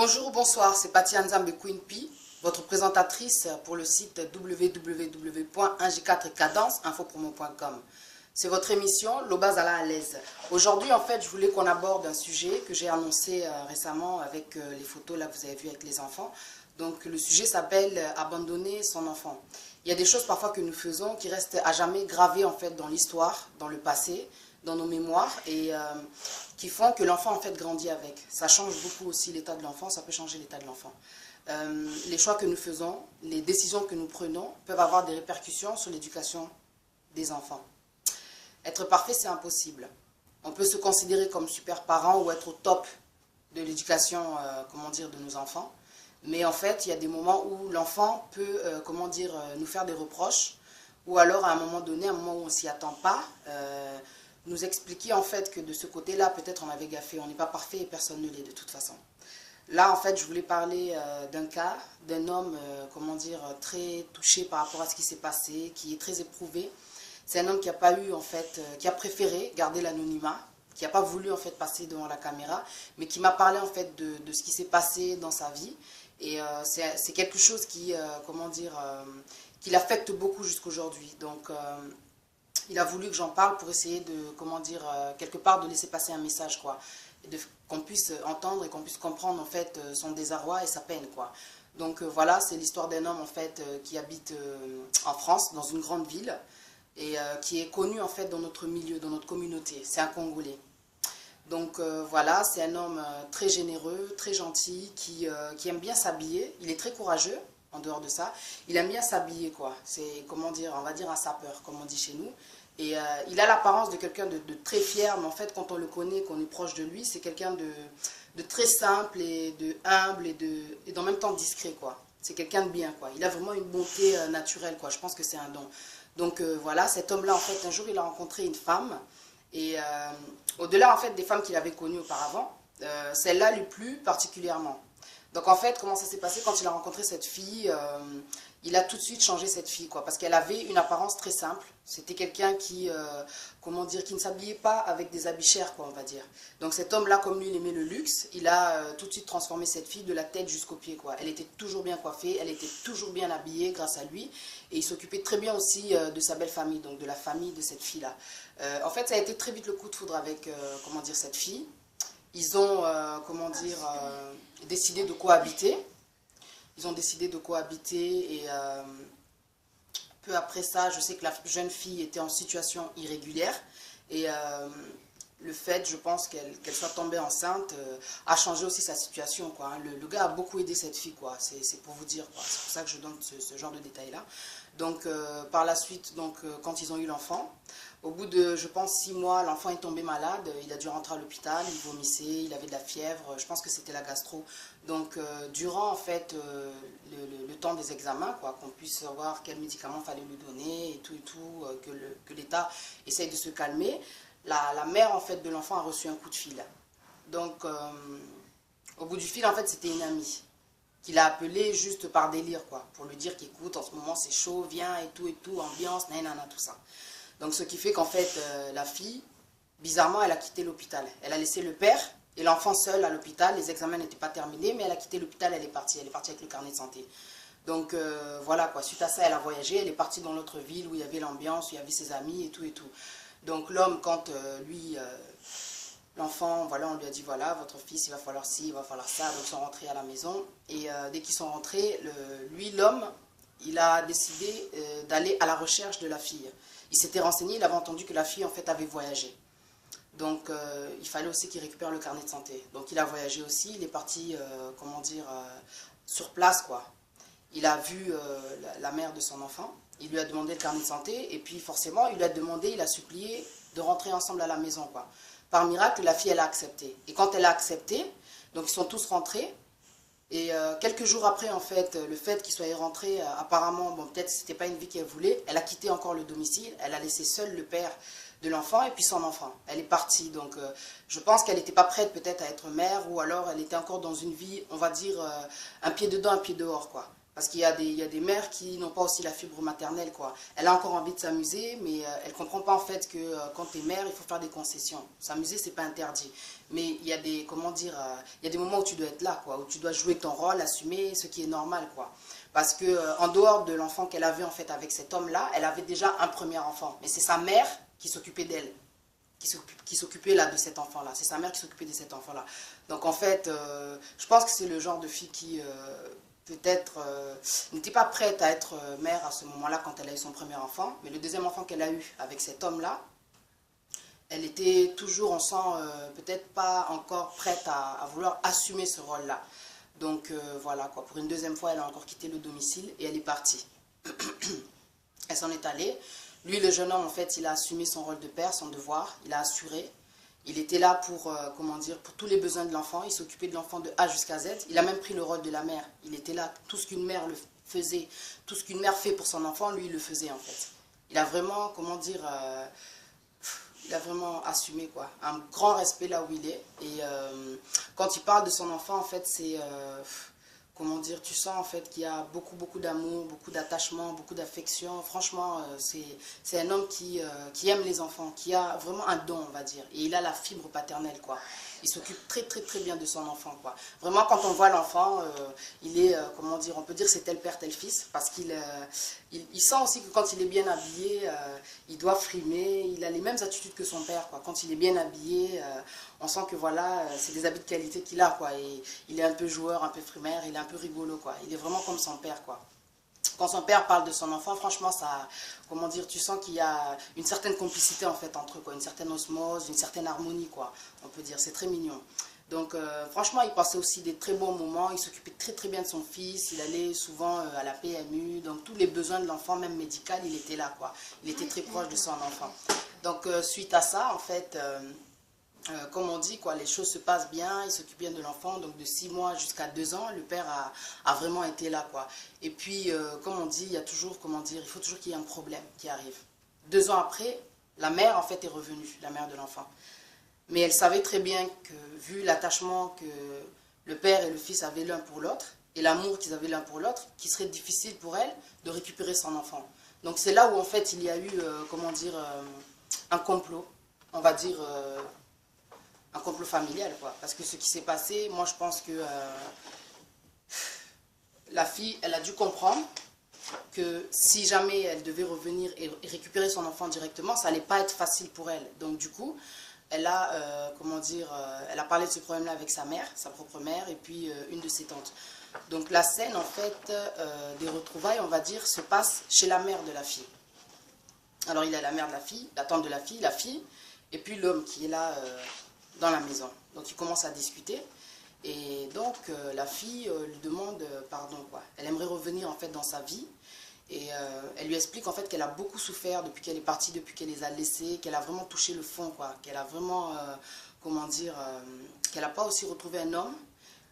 Bonjour ou bonsoir, c'est Patty Anzam de Queen P, votre présentatrice pour le site www.1j4cadence.infopromo.com. C'est votre émission, Lobaz Ala à l'aise. Aujourd'hui, en fait, je voulais qu'on aborde un sujet que j'ai annoncé récemment avec les photos là que vous avez vues avec les enfants. Donc, le sujet s'appelle Abandonner son enfant. Il y a des choses parfois que nous faisons qui restent à jamais gravées en fait dans l'histoire, dans le passé, dans nos mémoires et qui font que l'enfant en fait grandit avec. Ça change beaucoup aussi l'état de l'enfant, ça peut changer l'état de l'enfant. Les choix que nous faisons, les décisions que nous prenons peuvent avoir des répercussions sur l'éducation des enfants. Être parfait, c'est impossible. On peut se considérer comme super parent ou être au top de l'éducation, de nos enfants. Mais en fait, il y a des moments où l'enfant peut, nous faire des reproches, ou alors à un moment donné, à un moment où on ne s'y attend pas, nous expliquer en fait que de ce côté-là, peut-être on avait gaffé, on n'est pas parfait et personne ne l'est de toute façon. Là, en fait, je voulais parler d'un cas, d'un homme, très touché par rapport à ce qui s'est passé, qui est très éprouvé. C'est un homme qui a pas eu, en fait, qui a préféré garder l'anonymat, qui n'a pas voulu en fait passer devant la caméra, mais qui m'a parlé en fait de ce qui s'est passé dans sa vie. Et c'est quelque chose qui, qui l'affecte beaucoup jusqu'aujourd'hui. Donc, il a voulu que j'en parle pour essayer de, quelque part de laisser passer un message, quoi. Et qu'on puisse entendre et qu'on puisse comprendre, en fait, son désarroi et sa peine, quoi. Donc, voilà, c'est l'histoire d'un homme, en fait, qui habite en France, dans une grande ville, et qui est connu, en fait, dans notre milieu, dans notre communauté. C'est un Congolais. Donc voilà, c'est un homme très généreux, très gentil, qui aime bien s'habiller. Il est très courageux, en dehors de ça. Il aime bien s'habiller, quoi. C'est, on va dire un sapeur, comme on dit chez nous. Et il a l'apparence de quelqu'un de très fier, mais en fait, quand on le connaît, qu'on est proche de lui, c'est quelqu'un de très simple et de humble et en même temps discret, quoi. C'est quelqu'un de bien, quoi. Il a vraiment une bonté naturelle, quoi. Je pense que c'est un don. Donc voilà, cet homme-là, en fait, un jour, il a rencontré une femme. Et au-delà en fait des femmes qu'il avait connues auparavant, celle-là lui plut particulièrement. Donc en fait, comment ça s'est passé quand il a rencontré cette fille, il a tout de suite changé cette fille, quoi, parce qu'elle avait une apparence très simple. C'était quelqu'un qui, qui ne s'habillait pas avec des habits chers, quoi, on va dire. Donc cet homme-là, comme lui, il aimait le luxe, il a tout de suite transformé cette fille de la tête jusqu'aux pieds, quoi. Elle était toujours bien coiffée, elle était toujours bien habillée grâce à lui, et il s'occupait très bien aussi de sa belle famille, donc de la famille de cette fille-là. En fait, ça a été très vite le coup de foudre avec, cette fille. Ils ont, décidé de cohabiter. Ils ont décidé de cohabiter et peu après ça, je sais que la jeune fille était en situation irrégulière et le fait, je pense, qu'elle soit tombée enceinte a changé aussi sa situation, quoi. Le gars a beaucoup aidé cette fille, quoi. C'est pour vous dire, quoi. C'est pour ça que je donne ce genre de détails-là. Donc, par la suite, quand ils ont eu l'enfant, au bout de, je pense, 6 mois, l'enfant est tombé malade. Il a dû rentrer à l'hôpital, il vomissait, il avait de la fièvre. Je pense que c'était la gastro. Donc, durant, en fait, le temps des examens, quoi, qu'on puisse savoir quels médicaments fallait lui donner et tout, que l'État essaye de se calmer, la mère, en fait, de l'enfant a reçu un coup de fil. Donc, au bout du fil, en fait, c'était une amie qu'il a appelé juste par délire, quoi, pour lui dire qu'écoute, en ce moment c'est chaud, viens et tout, ambiance, nanana, tout ça. Donc ce qui fait qu'en fait, la fille, bizarrement, elle a quitté l'hôpital. Elle a laissé le père et l'enfant seul à l'hôpital, les examens n'étaient pas terminés, mais elle a quitté l'hôpital, elle est partie avec le carnet de santé. Donc voilà, quoi, suite à ça, elle a voyagé, elle est partie dans l'autre ville où il y avait l'ambiance, où il y avait ses amis et tout. Donc l'homme, quand l'enfant, voilà, on lui a dit, voilà, votre fils, il va falloir ci, il va falloir ça. Donc, ils sont rentrés à la maison. Et dès qu'ils sont rentrés, l'homme, il a décidé d'aller à la recherche de la fille. Il s'était renseigné, il avait entendu que la fille, en fait, avait voyagé. Donc, il fallait aussi qu'il récupère le carnet de santé. Donc, il a voyagé aussi. Il est parti, sur place, quoi. Il a vu la mère de son enfant. Il lui a demandé le carnet de santé. Et puis, forcément, il a supplié de rentrer ensemble à la maison, quoi. Par miracle, la fille, elle a accepté. Et quand elle a accepté, donc ils sont tous rentrés. Et quelques jours après, en fait, le fait qu'ils soient rentrés, apparemment, bon, peut-être que ce n'était pas une vie qu'elle voulait, elle a quitté encore le domicile, elle a laissé seul le père de l'enfant et puis son enfant. Elle est partie. Donc, je pense qu'elle n'était pas prête peut-être à être mère ou alors elle était encore dans une vie, on va dire, un pied dedans, un pied dehors, quoi. Parce qu'il y a des mères qui n'ont pas aussi la fibre maternelle, quoi. Elle a encore envie de s'amuser, mais elle ne comprend pas en fait que quand tu es mère, il faut faire des concessions. S'amuser, c'est pas interdit. Mais il y a des, comment dire, il y a des moments où tu dois être là, quoi, où tu dois jouer ton rôle, assumer ce qui est normal, quoi. Parce que en dehors de l'enfant qu'elle avait en fait avec cet homme-là, elle avait déjà un premier enfant. Mais c'est sa mère qui s'occupait d'elle, qui s'occupait là de cet enfant-là. C'est sa mère qui s'occupait de cet enfant-là. Donc en fait, je pense que c'est le genre de fille qui peut-être n'était pas prête à être mère à ce moment-là quand elle a eu son premier enfant. Mais le deuxième enfant qu'elle a eu avec cet homme-là, elle était toujours, on sent, peut-être pas encore prête à vouloir assumer ce rôle-là. Donc voilà, quoi. Pour une deuxième fois, elle a encore quitté le domicile et elle est partie. Elle s'en est allée. Lui, le jeune homme, en fait, il a assumé son rôle de père, son devoir. Il a assuré. Il était là pour, comment dire, pour tous les besoins de l'enfant. Il s'occupait de l'enfant de A jusqu'à Z. Il a même pris le rôle de la mère. Il était là. Tout ce qu'une mère le faisait, tout ce qu'une mère fait pour son enfant, lui, il le faisait, en fait. Il a vraiment, comment dire, il a vraiment assumé, quoi. Un grand respect là où il est. Et quand il parle de son enfant, en fait, c'est... comment dire, tu sens en fait qu'il y a beaucoup d'amour, beaucoup d'attachement, beaucoup d'affection. Franchement, c'est un homme qui aime les enfants, qui a vraiment un don, on va dire. Et il a la fibre paternelle, quoi. Il s'occupe très bien de son enfant, quoi. Vraiment, quand on voit l'enfant, il est, comment dire, on peut dire c'est tel père, tel fils, parce il sent aussi que quand il est bien habillé, il doit frimer, il a les mêmes attitudes que son père, quoi. Quand il est bien habillé, on sent que voilà, c'est des habits de qualité qu'il a, quoi. Et il est un peu joueur, un peu frimaire, il est un peu rigolo, quoi. Il est vraiment comme son père, quoi. Quand son père parle de son enfant, franchement, ça, comment dire, tu sens qu'il y a une certaine complicité en fait entre eux, quoi, une certaine osmose, une certaine harmonie, quoi. On peut dire, c'est très mignon. Donc, franchement, il passait aussi des très bons moments. Il s'occupait très bien de son fils. Il allait souvent à la PMU. Donc, tous les besoins de l'enfant, même médical, il était là, quoi. Il était très proche de son enfant. Donc, suite à ça, en fait, comme on dit, quoi, les choses se passent bien, il s'occupe bien de l'enfant, donc de 6 mois jusqu'à 2 ans, le père a vraiment été là, quoi. Et puis, comme on dit, il y a toujours, comment dire, il faut toujours qu'il y ait un problème qui arrive. 2 ans après, la mère, en fait, est revenue, la mère de l'enfant. Mais elle savait très bien que, vu l'attachement que le père et le fils avaient l'un pour l'autre, et l'amour qu'ils avaient l'un pour l'autre, qu'il serait difficile pour elle de récupérer son enfant. Donc c'est là où, en fait, il y a eu, comment dire, un complot, on va dire... un complot familial, quoi. Parce que ce qui s'est passé, moi je pense que la fille, elle a dû comprendre que si jamais elle devait revenir et récupérer son enfant directement, ça n'allait pas être facile pour elle. Donc du coup, elle a, comment dire, elle a parlé de ce problème-là avec sa mère, sa propre mère, et puis une de ses tantes. Donc la scène, en fait, des retrouvailles, on va dire, se passe chez la mère de la fille. Alors il y a la mère de la fille, la tante de la fille, et puis l'homme qui est là... dans la maison. Donc ils commencent à discuter et donc la fille lui demande pardon, quoi. Elle aimerait revenir en fait dans sa vie et elle lui explique en fait qu'elle a beaucoup souffert depuis qu'elle est partie, depuis qu'elle les a laissés, qu'elle a vraiment touché le fond, quoi, qu'elle a vraiment comment dire, qu'elle n'a pas aussi retrouvé un homme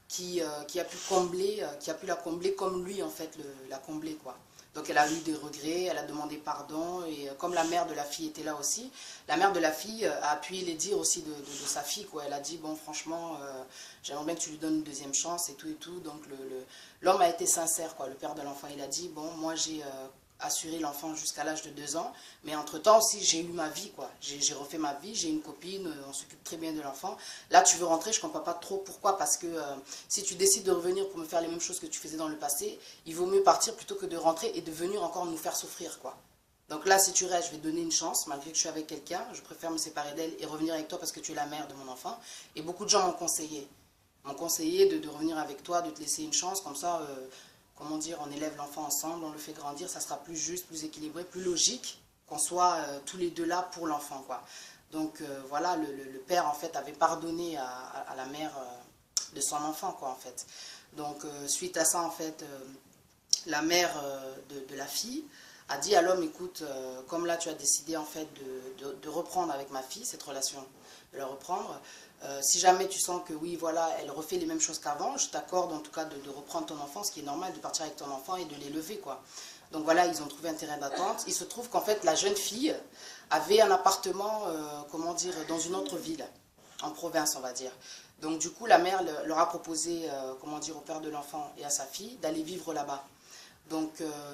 qui a pu combler, qui a pu la combler comme lui en fait l'a combler, quoi. Donc elle a eu des regrets, elle a demandé pardon, et comme la mère de la fille était là aussi, la mère de la fille a appuyé les dires aussi de sa fille, quoi. Elle a dit, bon franchement, j'aimerais bien que tu lui donnes une deuxième chance et tout, donc l'homme a été sincère, quoi. Le père de l'enfant, il a dit, bon moi j'ai assuré l'enfant jusqu'à l'âge de 2 ans, mais entre temps aussi j'ai eu ma vie, quoi. J'ai refait ma vie, j'ai une copine, on s'occupe très bien de l'enfant. Là tu veux rentrer, je comprends pas trop pourquoi, parce que si tu décides de revenir pour me faire les mêmes choses que tu faisais dans le passé, il vaut mieux partir plutôt que de rentrer et de venir encore nous faire souffrir, quoi. Donc là, si tu restes, je vais te donner une chance, malgré que je suis avec quelqu'un, je préfère me séparer d'elle et revenir avec toi parce que tu es la mère de mon enfant. Et beaucoup de gens m'ont conseillé. M'ont conseillé de revenir avec toi, de te laisser une chance, comme ça, comment dire, on élève l'enfant ensemble, on le fait grandir, ça sera plus juste, plus équilibré, plus logique qu'on soit tous les deux là pour l'enfant, quoi. Donc voilà, le père, en fait, avait pardonné à la mère de son enfant, quoi, en fait. Donc suite à ça, en fait, la mère de la fille a dit à l'homme, écoute, comme là tu as décidé en fait de reprendre avec ma fille cette relation, de la reprendre, si jamais tu sens que oui, voilà, elle refait les mêmes choses qu'avant, je t'accorde en tout cas de reprendre ton enfant, ce qui est normal, de partir avec ton enfant et de l'élever, quoi. Donc voilà, ils ont trouvé un terrain d'attente. Il se trouve qu'en fait la jeune fille avait un appartement, comment dire, dans une autre ville, en province on va dire. Donc du coup la mère leur a proposé, comment dire, au père de l'enfant et à sa fille d'aller vivre là-bas. Donc,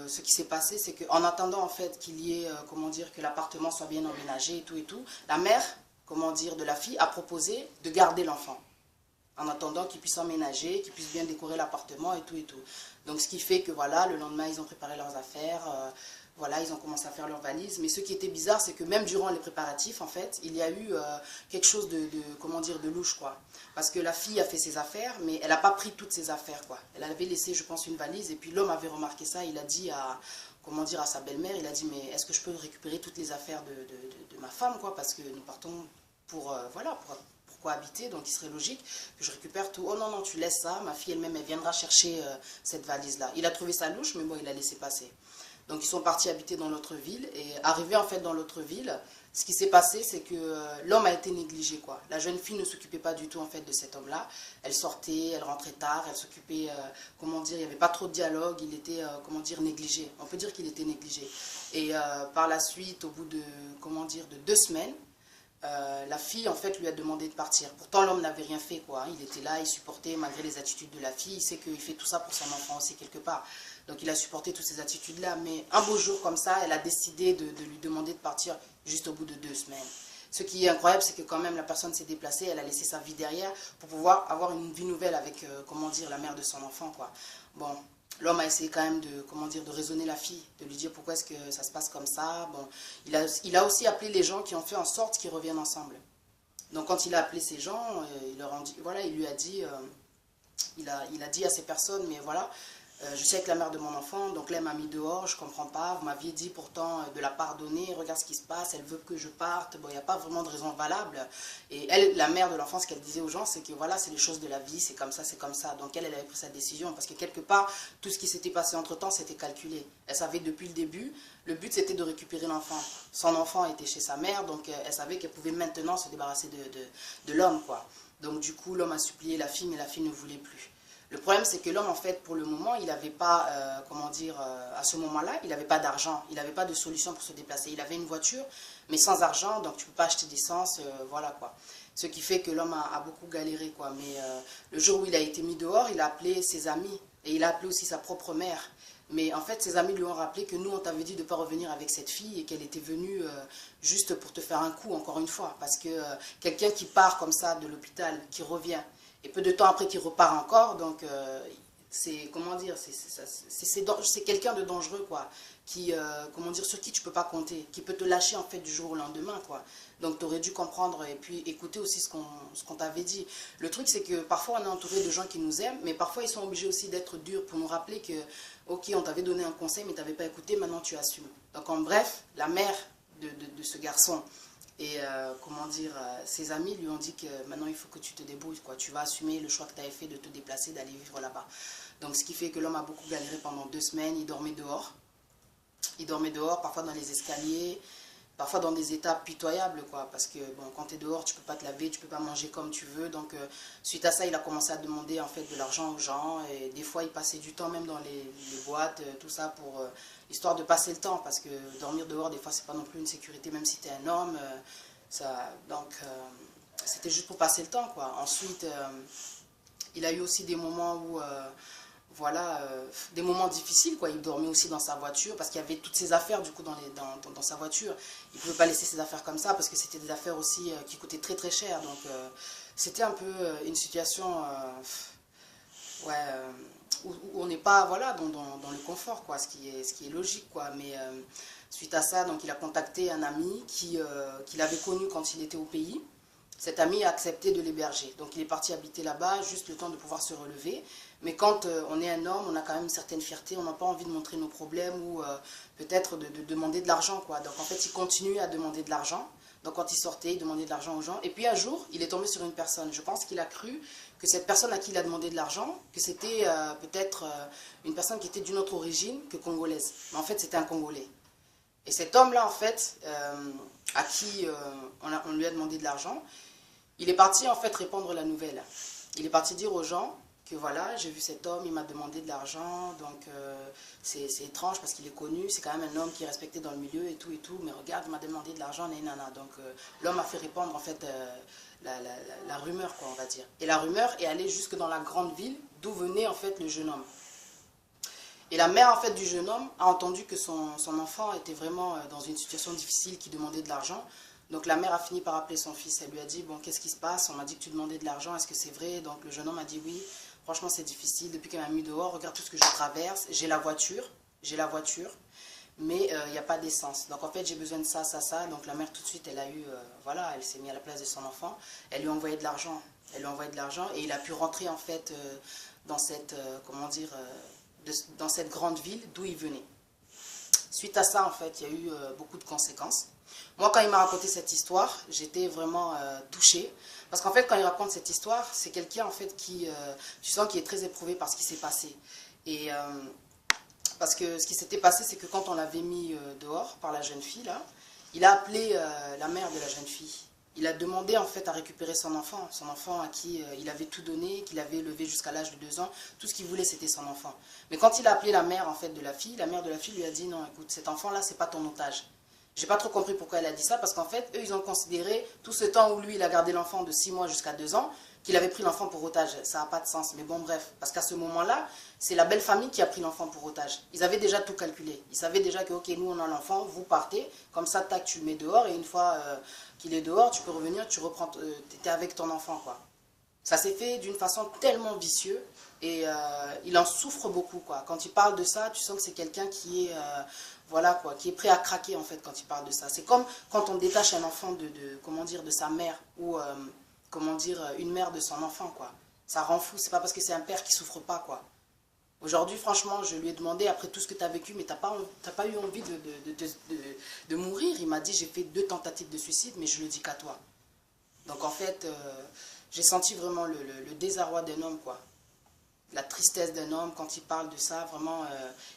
ce qui s'est passé, c'est qu'en attendant, en fait, qu'il y ait, comment dire, que l'appartement soit bien emménagé et tout, la mère, comment dire, de la fille a proposé de garder l'enfant. En attendant qu'il puisse emménager, qu'il puisse bien décorer l'appartement et tout et tout. Donc, ce qui fait que, voilà, le lendemain, ils ont préparé leurs affaires, voilà, ils ont commencé à faire leurs valises. Mais ce qui était bizarre, c'est que même durant les préparatifs, en fait, il y a eu quelque chose comment dire, de louche, quoi. Parce que la fille a fait ses affaires, mais elle n'a pas pris toutes ses affaires, quoi. Elle avait laissé, je pense, une valise, et puis l'homme avait remarqué ça, il a dit à, comment dire, à sa belle-mère, il a dit, mais est-ce que je peux récupérer toutes les affaires de ma femme, quoi, parce que nous partons pour, voilà, pour cohabiter, donc il serait logique que je récupère tout. Oh non, non, tu laisses ça, ma fille elle-même, elle viendra chercher cette valise-là. Il a trouvé ça louche, mais bon, il a laissé passer. Donc ils sont partis habiter dans l'autre ville, et arrivé en fait dans l'autre ville, ce qui s'est passé, c'est que l'homme a été négligé, quoi. La jeune fille ne s'occupait pas du tout en fait de cet homme-là. Elle sortait, elle rentrait tard, elle s'occupait, comment dire, il n'y avait pas trop de dialogue, il était, comment dire, négligé. On peut dire qu'il était négligé. Et par la suite, au bout de, comment dire, de 2 semaines, la fille en fait lui a demandé de partir. Pourtant l'homme n'avait rien fait, quoi. Il était là, il supportait malgré les attitudes de la fille. Il sait qu'il fait tout ça pour son enfant aussi quelque part. Donc il a supporté toutes ces attitudes là. Mais un beau jour comme ça, elle a décidé de lui demander de partir juste au bout de 2 semaines. Ce qui est incroyable, c'est que quand même la personne s'est déplacée, elle a laissé sa vie derrière pour pouvoir avoir une vie nouvelle avec, comment dire, la mère de son enfant, quoi. Bon, l'homme a essayé quand même de, comment dire, de raisonner la fille, de lui dire pourquoi est-ce que ça se passe comme ça. Bon, il a aussi appelé les gens qui ont fait en sorte qu'ils reviennent ensemble. Donc quand il a appelé ces gens, il leur a dit, voilà, il lui a dit, il a dit à ces personnes, mais voilà, je suis avec la mère de mon enfant, donc là elle m'a mis dehors, je ne comprends pas, vous m'aviez dit pourtant de la pardonner, regarde ce qui se passe, elle veut que je parte, bon il n'y a pas vraiment de raison valable. Et elle, la mère de l'enfant, ce qu'elle disait aux gens, c'est que voilà, c'est les choses de la vie, c'est comme ça, c'est comme ça. Donc elle avait pris sa décision, parce que quelque part, tout ce qui s'était passé entre temps, c'était calculé. Elle savait depuis le début, le but c'était de récupérer l'enfant. Son enfant était chez sa mère, donc elle savait qu'elle pouvait maintenant se débarrasser de l'homme, quoi. Donc du coup, l'homme a supplié la fille, mais la fille ne voulait plus. Le problème, c'est que l'homme, en fait, pour le moment, il n'avait pas, comment dire, à ce moment-là, il n'avait pas d'argent, il n'avait pas de solution pour se déplacer. Il avait une voiture, mais sans argent, donc tu ne peux pas acheter d'essence, voilà quoi. Ce qui fait que l'homme a beaucoup galéré, quoi. Mais le jour où il a été mis dehors, il a appelé ses amis, et il a appelé aussi sa propre mère. Mais en fait, ses amis lui ont rappelé que nous, on t'avait dit de ne pas revenir avec cette fille et qu'elle était venue juste pour te faire un coup, encore une fois. Parce que quelqu'un qui part comme ça de l'hôpital, qui revient, et peu de temps après qu'il repart encore, donc c'est, comment dire, c'est quelqu'un de dangereux, quoi, qui, comment dire, sur qui tu peux pas compter, qui peut te lâcher en fait du jour au lendemain, quoi. Donc tu aurais dû comprendre et puis écouter aussi ce qu'on t'avait dit. Le truc c'est que parfois on est entouré de gens qui nous aiment, mais parfois ils sont obligés aussi d'être durs pour nous rappeler que, ok, on t'avait donné un conseil mais tu n'avais pas écouté, maintenant tu assumes. Donc en bref, la mère de ce garçon, et comment dire, ses amis lui ont dit que maintenant il faut que tu te débrouilles, quoi. Tu vas assumer le choix que tu avais fait de te déplacer, d'aller vivre là-bas. Donc ce qui fait que l'homme a beaucoup galéré pendant 2 semaines, il dormait dehors. Il dormait dehors, parfois dans les escaliers, parfois dans des états pitoyables, quoi. Parce que bon, quand tu es dehors, tu peux pas te laver, tu peux pas manger comme tu veux. Donc suite à ça, il a commencé à demander en fait de l'argent aux gens. Et des fois, il passait du temps même dans les boîtes, tout ça pour... histoire de passer le temps, parce que dormir dehors, des fois, c'est pas non plus une sécurité, même si tu es un homme. Donc, c'était juste pour passer le temps, quoi. Ensuite, il a eu aussi des moments où, voilà, des moments difficiles, quoi. Il dormait aussi dans sa voiture, parce qu'il y avait toutes ses affaires, du coup, dans sa voiture. Il ne pouvait pas laisser ses affaires comme ça, parce que c'était des affaires aussi qui coûtaient très, très cher. Donc, c'était un peu une situation... ouais, où on n'est pas, voilà, dans le confort, quoi, ce qui est logique, quoi. Mais suite à ça, donc il a contacté un ami qu'il avait connu quand il était au pays. Cet ami a accepté de l'héberger. Donc il est parti habiter là-bas, juste le temps de pouvoir se relever. Mais quand on est un homme, on a quand même une certaine fierté, on n'a pas envie de montrer nos problèmes ou peut-être de demander de l'argent, quoi. Donc en fait, il continue à demander de l'argent. Donc quand il sortait, il demandait de l'argent aux gens. Et puis un jour, il est tombé sur une personne. Je pense qu'il a cru que cette personne à qui il a demandé de l'argent, que c'était peut-être une personne qui était d'une autre origine que congolaise. Mais en fait, c'était un Congolais. Et cet homme-là, en fait, à qui on lui a demandé de l'argent, il est parti en fait répandre la nouvelle. Il est parti dire aux gens que voilà, j'ai vu cet homme, il m'a demandé de l'argent, donc c'est étrange parce qu'il est connu, c'est quand même un homme qui est respecté dans le milieu et tout, mais regarde, il m'a demandé de l'argent, nanana. Donc l'homme a fait répandre en fait la rumeur, quoi, on va dire. Et la rumeur est allée jusque dans la grande ville d'où venait en fait le jeune homme. Et la mère en fait du jeune homme a entendu que son enfant était vraiment dans une situation difficile, qui demandait de l'argent. Donc la mère a fini par appeler son fils. Elle lui a dit, bon, qu'est-ce qui se passe? On m'a dit que tu demandais de l'argent, est-ce que c'est vrai? Donc le jeune homme a dit oui, franchement c'est difficile. Depuis qu'elle m'a mis dehors, regarde tout ce que je traverse. J'ai la voiture, mais il n'y a pas d'essence. Donc en fait j'ai besoin de ça, ça, ça. Donc la mère tout de suite, elle a eu, voilà, elle s'est mise à la place de son enfant. Elle lui a envoyé de l'argent. Elle lui a envoyé de l'argent et il a pu rentrer en fait dans cette, comment dire, dans cette grande ville d'où il venait. Suite à ça, en fait, il y a eu beaucoup de conséquences. Moi, quand il m'a raconté cette histoire, j'étais vraiment touchée. Parce qu'en fait, quand il raconte cette histoire, c'est quelqu'un, en fait, qui, tu sens qu'il est très éprouvé par ce qui s'est passé. Et parce que ce qui s'était passé, c'est que quand on l'avait mis dehors par la jeune fille, là, il a appelé la mère de la jeune fille. Il a demandé en fait à récupérer son enfant à qui il avait tout donné, qu'il avait élevé jusqu'à l'âge de 2 ans. Tout ce qu'il voulait, c'était son enfant. Mais quand il a appelé la mère en fait de la mère de la fille lui a dit non, écoute, cet enfant-là, c'est pas ton otage. J'ai pas trop compris pourquoi elle a dit ça, parce qu'en fait, eux, ils ont considéré tout ce temps où lui, il a gardé l'enfant de 6 mois jusqu'à 2 ans, qu'il avait pris l'enfant pour otage. Ça n'a pas de sens. Mais bon, bref, parce qu'à ce moment-là, c'est la belle famille qui a pris l'enfant pour otage. Ils avaient déjà tout calculé. Ils savaient déjà que, ok, nous, on a l'enfant, vous partez, comme ça, tac, tu le mets dehors, et une fois qu'il est dehors, tu peux revenir, tu reprends, t'es avec ton enfant, quoi. Ça s'est fait d'une façon tellement vicieuse, et il en souffre beaucoup, quoi. Quand il parle de ça, tu sens que c'est quelqu'un qui est, voilà, quoi, qui est prêt à craquer, en fait, quand il parle de ça. C'est comme quand on détache un enfant comment dire, de sa mère, ou, comment dire, une mère de son enfant, quoi. Ça rend fou, c'est pas parce que c'est un père qui souffre pas, quoi. Aujourd'hui, franchement, je lui ai demandé, après tout ce que tu as vécu, mais tu n'as pas eu envie de mourir. Il m'a dit, j'ai fait 2 tentatives de suicide, mais je le dis qu'à toi. Donc en fait, j'ai senti vraiment le désarroi d'un homme, quoi. La tristesse d'un homme quand il parle de ça, vraiment,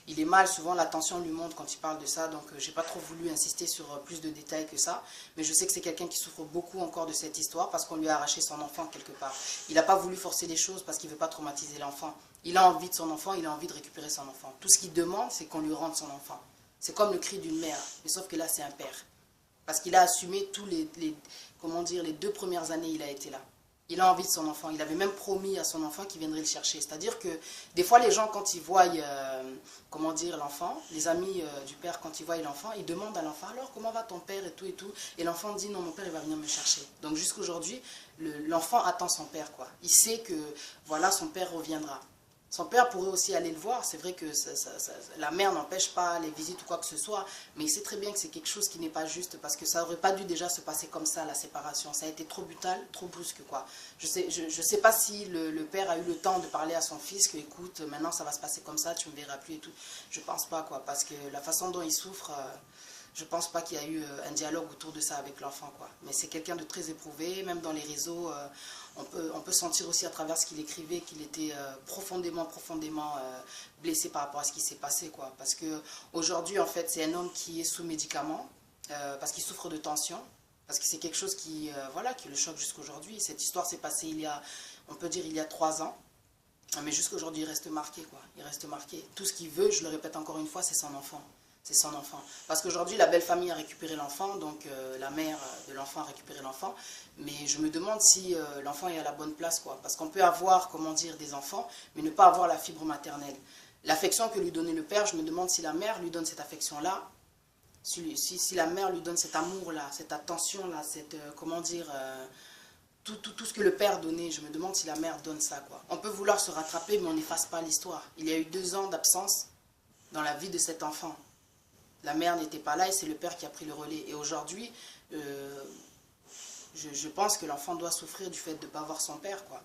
il est mal, souvent la tension lui monte quand il parle de ça, donc j'ai pas trop voulu insister sur plus de détails que ça, mais je sais que c'est quelqu'un qui souffre beaucoup encore de cette histoire parce qu'on lui a arraché son enfant quelque part. Il n'a pas voulu forcer les choses parce qu'il veut pas traumatiser l'enfant. Il a envie de son enfant, il a envie de récupérer son enfant. Tout ce qu'il demande, c'est qu'on lui rende son enfant. C'est comme le cri d'une mère, mais sauf que là c'est un père. Parce qu'il a assumé tous comment dire, les 2 premières années, il a été là. Il a envie de son enfant. Il avait même promis à son enfant qu'il viendrait le chercher. C'est-à-dire que des fois, les gens, quand ils voient, comment dire, l'enfant, les amis du père, quand ils voient l'enfant, ils demandent à l'enfant, alors comment va ton père et tout et tout. Et l'enfant dit, non, mon père, il va venir me chercher. Donc jusqu'à aujourd'hui, l'enfant attend son père, quoi. Il sait que, voilà, son père reviendra. Son père pourrait aussi aller le voir. C'est vrai que la mère n'empêche pas les visites ou quoi que ce soit, mais il sait très bien que c'est quelque chose qui n'est pas juste parce que ça n'aurait pas dû déjà se passer comme ça, la séparation. Ça a été trop brutal, trop brusque, quoi. Je sais pas si le père a eu le temps de parler à son fils que, écoute, maintenant ça va se passer comme ça, tu ne me verras plus et tout. Je pense pas, quoi, parce que la façon dont il souffre, je pense pas qu'il y a eu un dialogue autour de ça avec l'enfant, quoi. Mais c'est quelqu'un de très éprouvé, même dans les réseaux. On peut sentir aussi à travers ce qu'il écrivait qu'il était profondément blessé par rapport à ce qui s'est passé, quoi. Parce qu'aujourd'hui, en fait, c'est un homme qui est sous médicaments, parce qu'il souffre de tension, parce que c'est quelque chose voilà, qui le choque jusqu'aujourd'hui. Cette histoire s'est passée on peut dire, il y a 3 ans, mais jusqu'aujourd'hui, il reste marqué, quoi. Il reste marqué. Tout ce qu'il veut, je le répète encore une fois, c'est son enfant. C'est son enfant. Parce qu'aujourd'hui, la belle famille a récupéré l'enfant, donc la mère de l'enfant a récupéré l'enfant. Mais je me demande si l'enfant est à la bonne place, quoi. Parce qu'on peut avoir, comment dire, des enfants, mais ne pas avoir la fibre maternelle. L'affection que lui donnait le père, je me demande si la mère lui donne cette affection-là, si la mère lui donne cet amour-là, cette attention-là, cette, comment dire, tout ce que le père donnait, je me demande si la mère donne ça, quoi. On peut vouloir se rattraper, mais on n'efface pas l'histoire. Il y a eu 2 ans d'absence dans la vie de cet enfant. La mère n'était pas là et c'est le père qui a pris le relais. Et aujourd'hui, je pense que l'enfant doit souffrir du fait de ne pas voir son père, quoi.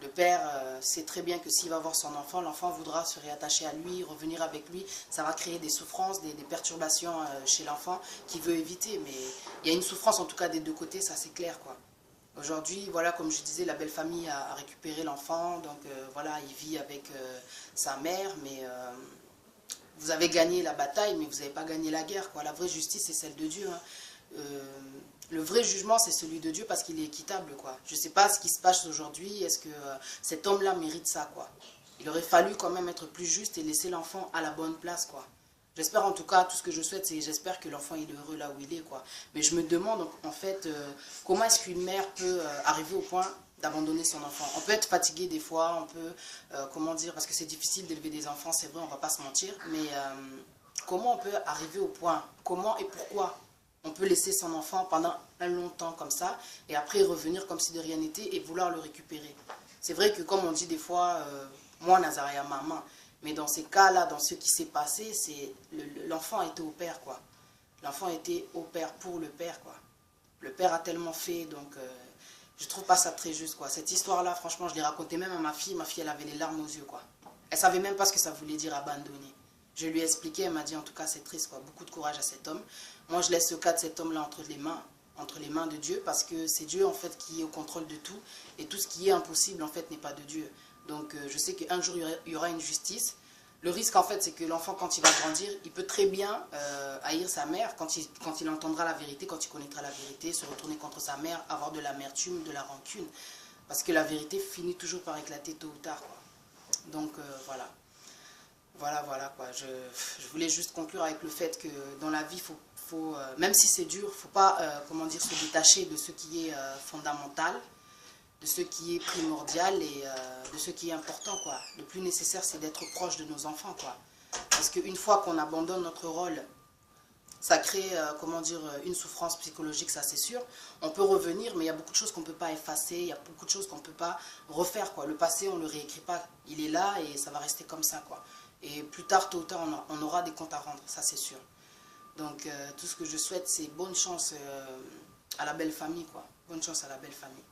Le père sait très bien que s'il va voir son enfant, l'enfant voudra se réattacher à lui, revenir avec lui. Ça va créer des souffrances, des perturbations chez l'enfant qu'il veut éviter. Mais il y a une souffrance en tout cas des 2 côtés, ça c'est clair, quoi. Aujourd'hui, voilà, comme je disais, la belle famille a récupéré l'enfant. Donc voilà, il vit avec sa mère, mais... vous avez gagné la bataille, mais vous n'avez pas gagné la guerre, quoi. La vraie justice, c'est celle de Dieu, hein. Le vrai jugement, c'est celui de Dieu parce qu'il est équitable, quoi. Je ne sais pas ce qui se passe aujourd'hui. Est-ce que cet homme-là mérite ça, quoi. Il aurait fallu quand même être plus juste et laisser l'enfant à la bonne place, quoi. J'espère en tout cas, tout ce que je souhaite, c'est j'espère que l'enfant est heureux là où il est, quoi. Mais je me demande en fait, comment est-ce qu'une mère peut arriver au point d'abandonner son enfant. On peut être fatigué des fois, on peut, comment dire, parce que c'est difficile d'élever des enfants, c'est vrai, on va pas se mentir, mais comment on peut arriver au point, comment et pourquoi on peut laisser son enfant pendant un long temps comme ça, et après revenir comme si de rien n'était et vouloir le récupérer. C'est vrai que comme on dit des fois, moi Nazaria maman, mais dans ces cas-là, dans ce qui s'est passé, c'est l'enfant était au père, quoi. L'enfant était au père pour le père, quoi. Le père a tellement fait, donc je trouve pas ça très juste, quoi. Cette histoire-là, franchement, je l'ai racontée même à ma fille, elle avait les larmes aux yeux, quoi. Elle savait même pas ce que ça voulait dire abandonner. Je lui ai expliqué, elle m'a dit en tout cas c'est triste, quoi. Beaucoup de courage à cet homme. Moi je laisse le cas de cet homme-là entre les mains de Dieu, parce que c'est Dieu en fait qui est au contrôle de tout, et tout ce qui est impossible en fait n'est pas de Dieu. Donc je sais qu'un jour il y aura une justice. Le risque en fait c'est que l'enfant quand il va grandir, il peut très bien haïr sa mère quand il entendra la vérité, quand il connaîtra la vérité, se retourner contre sa mère, avoir de l'amertume, de la rancune. Parce que la vérité finit toujours par éclater tôt ou tard, quoi. Donc voilà. Voilà, quoi. Je voulais juste conclure avec le fait que dans la vie, même si c'est dur, il ne faut pas, comment dire, se détacher de ce qui est fondamental, de ce qui est primordial et de ce qui est important, quoi. Le plus nécessaire, c'est d'être proche de nos enfants, quoi. Parce qu'une fois qu'on abandonne notre rôle, ça crée, comment dire, une souffrance psychologique, ça c'est sûr. On peut revenir, mais il y a beaucoup de choses qu'on ne peut pas effacer, il y a beaucoup de choses qu'on ne peut pas refaire, quoi. Le passé, on ne le réécrit pas, il est là et ça va rester comme ça, quoi. Et plus tard, tôt ou tard, on aura des comptes à rendre, ça c'est sûr. Donc tout ce que je souhaite, c'est bonne chance à la belle famille, quoi. Bonne chance à la belle famille.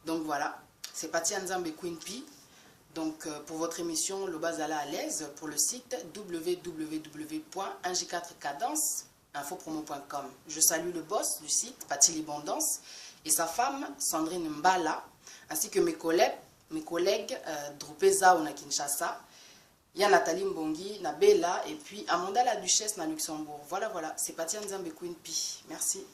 Donc voilà, c'est Pati Nzambe Queen P. Donc pour votre émission, le Bazala à l'aise, pour le site www.ng4cadence.infopromo.com. Je salue le boss du site, Pati Libondance, et sa femme, Sandrine Mbala, ainsi que mes collègues Drupeza Ona Kinshasa, il y a Nathalie Mbongi, Nabella, et puis Amanda la Duchesse na Luxembourg. Voilà, c'est Pati Nzambe Queen P. Merci.